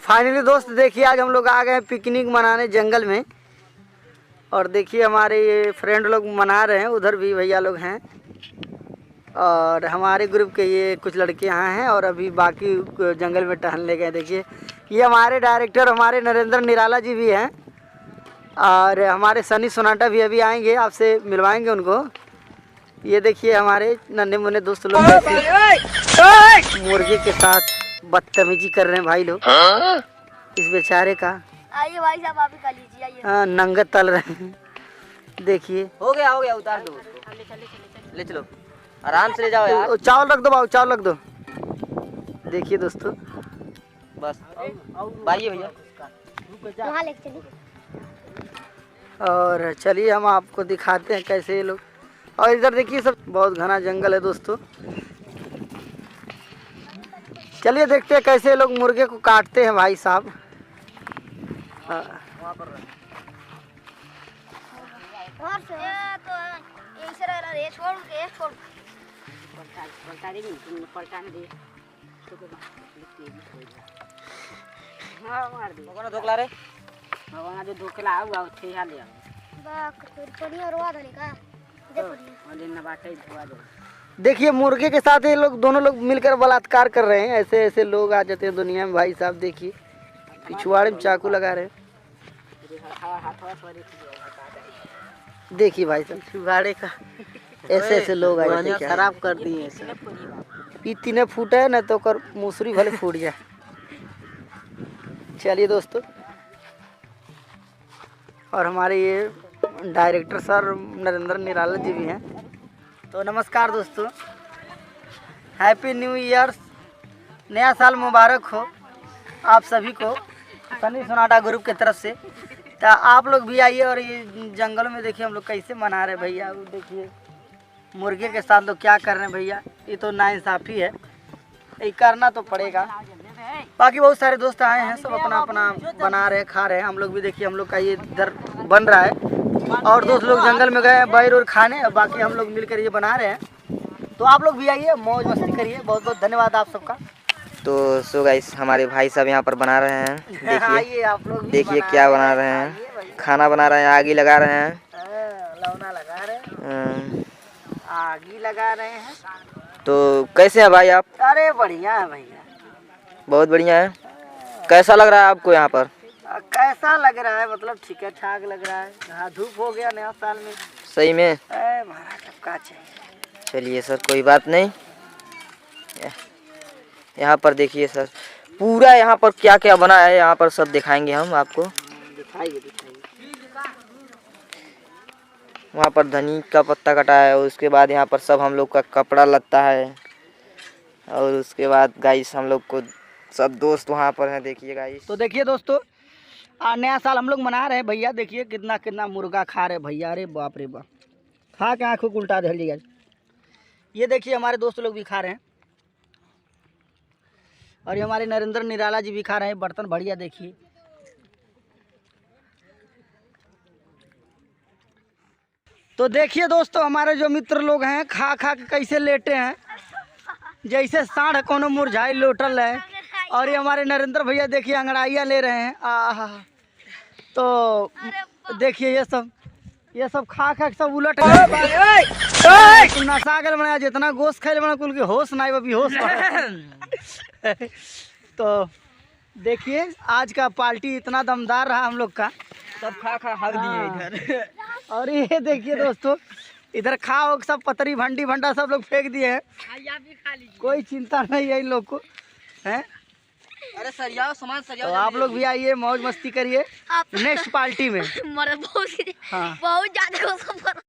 Finally दोस्त देखिए आज हम लोग आ गए हैं पिकनिक मनाने जंगल में। और देखिए हमारे ये फ्रेंड लोग मना रहे हैं, उधर भी भैया लोग हैं और हमारे ग्रुप के ये कुछ लड़के यहाँ हैं और अभी बाकी जंगल में टहलने गए। देखिए ये हमारे डायरेक्टर हमारे नरेंद्र निराला जी भी हैं और हमारे सनी सोनाटा भी अभी आएंगे, आपसे मिलवाएंगे उनको। ये देखिए हमारे नन्हे मुन्ने दोस्त लोग मुर्गे के साथ बदतमीजी कर रहे हैं भाई लोग। इस बेचारे का आइए भाई साहब आप ही खा लीजिए, आइए। नंगत तल रहे हैं। देखिए हो गया उतार दो उसको। ले चलो आराम से ले जाओ यार। चावल रख दो बाबू, चावल रख दो। देखिए दोस्तों बस भाई भैया वहाँ लेके चलिए। और चलिए हम आपको दिखाते हैं कैसे ये लोग। और इधर देखिए सब बहुत घना जंगल है दोस्तों। चलिए देखते हैं कैसे ये लोग मुर्गे को काटते हैं भाई साहब। देखिए मुर्गे के साथ ये लोग दोनों लोग मिलकर बलात्कार कर रहे हैं। ऐसे ऐसे लोग आ जाते हैं दुनिया में भाई साहब। देखिए पिछवाड़े में चाकू लगा रहे हैं। देखिए भाई साहब पिछवाड़े का ऐसे ऐसे लोग आ जाते हैं, खराब कर दिए। इतने फूटे है ना तो कर मुसरी भले फूट जाए। चलिए दोस्तों और हमारे ये डायरेक्टर सर नरेंद्र निराला जी भी हैं। तो नमस्कार दोस्तों, हैप्पी न्यू ईयर, नया साल मुबारक हो आप सभी को सनी सोनाटा ग्रुप की तरफ से। तो आप लोग भी आइए और ये जंगल में देखिए हम लोग कैसे मना रहे हैं भैया। देखिए मुर्गे के साथ लोग क्या कर रहे हैं भैया, ये तो नाइंसाफ़ी है, ये करना तो पड़ेगा। बाकी बहुत सारे दोस्त आए हैं, सब अपना अपना बना रहे हैं, खा रहे हैं। हम लोग भी देखिए हम लोग का ये इधर बन रहा है और दोस्त लोग जंगल में गए हैं बैर और खाने, और बाकी हम लोग मिलकर ये बना रहे हैं। तो आप लोग भी आइए, मौज मस्ती करिए। बहुत बहुत धन्यवाद आप सबका। तो सो गाइस हमारे भाई साहब यहाँ पर बना रहे हैं। देखिए आप लोग देखिए क्या बना रहे हैं, खाना बना रहे हैं, आगी लगा रहे हैं, लौना लगा रहे हैं, आगी लगा रहे हैं। तो कैसे हैं भाई आप? अरे बढ़िया है भैया, बहुत बढ़िया है। कैसा लग रहा है आपको यहाँ पर? कैसा लग रहा है मतलब ठीक है ठाक लग रहा है। हाँ धूप हो गया नया साल में सही में। महाराज अब क्या चाहिए। चलिए सर कोई बात नहीं। यहाँ पर देखिए सर पूरा यहाँ पर क्या क्या बना है, यहाँ पर सब दिखाएंगे हम आपको। दिखाइए। वहाँ पर धनी का पत्ता कटा है, उसके बाद यहाँ पर सब हम लोग का कपड़ा लगता है और उसके बाद गाइस हम लोग को सब दोस्त वहाँ पर हैं। देखिए गाइस, तो देखिए दोस्तों नया साल हम लोग मना रहे हैं भैया। देखिए कितना कितना मुर्गा खा रहे भैया। अरे बाप रे बाप, खा के आँखों को उल्टा दे लिया। ये देखिए हमारे दोस्त लोग भी खा रहे हैं और ये हमारे नरेंद्र निराला जी भी खा रहे हैं। बर्तन बढ़िया देखिए। तो देखिए दोस्तों हमारे जो मित्र लोग हैं खा खा के कैसे लेटे हैं, जैसे साढ़ कोनो मुरझाई लोटल है। और ये हमारे नरेंद्र भैया देखिए अंगड़ाइयाँ ले रहे हैं। तो देखिए ये सब खा खा के सब उलट गए। नशा गल बना, जितना गोश्त खाए बना कुल के होश ना अभी होश। तो देखिए आज का पार्टी इतना दमदार रहा हम लोग का, सब खा खा हक दिए इधर। और ये देखिए दोस्तों इधर खाओ सब पतरी भंडी भंडा सब लोग फेंक दिए हैं। कोई चिंता नहीं है इन लोग को है। अरे सरिया सामान सरिया। तो आप लोग भी आइए, मौज मस्ती करिए नेक्स्ट पार्टी में। बहुत ज्यादा